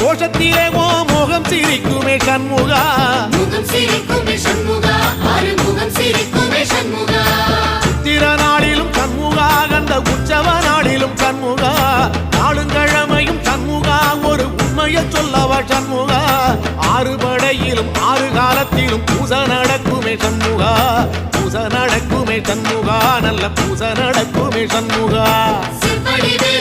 கோஷத்திலே ஓ முகம் சிரிக்குமே சண்முகா முகம் சிரிக்குமே சண்முகா ஆறுமுகம் சிரிக்குமே சண்முகா சித்திர நாளிலும் சண்முகா கந்த உற்சவ நாளிலும் சண்முகா நாளுங்கிழமையும் சண்முகா ஒரு உண்மையை சொல்லவா சண்முகா ஆறு படையிலும் ஆறு காலத்திலும் பூசை நடக்குமே சண்முகா பூசை நடக்குமே சண்முகா நல்ல பூசை நடக்குமே சண்முகா சிவடிவே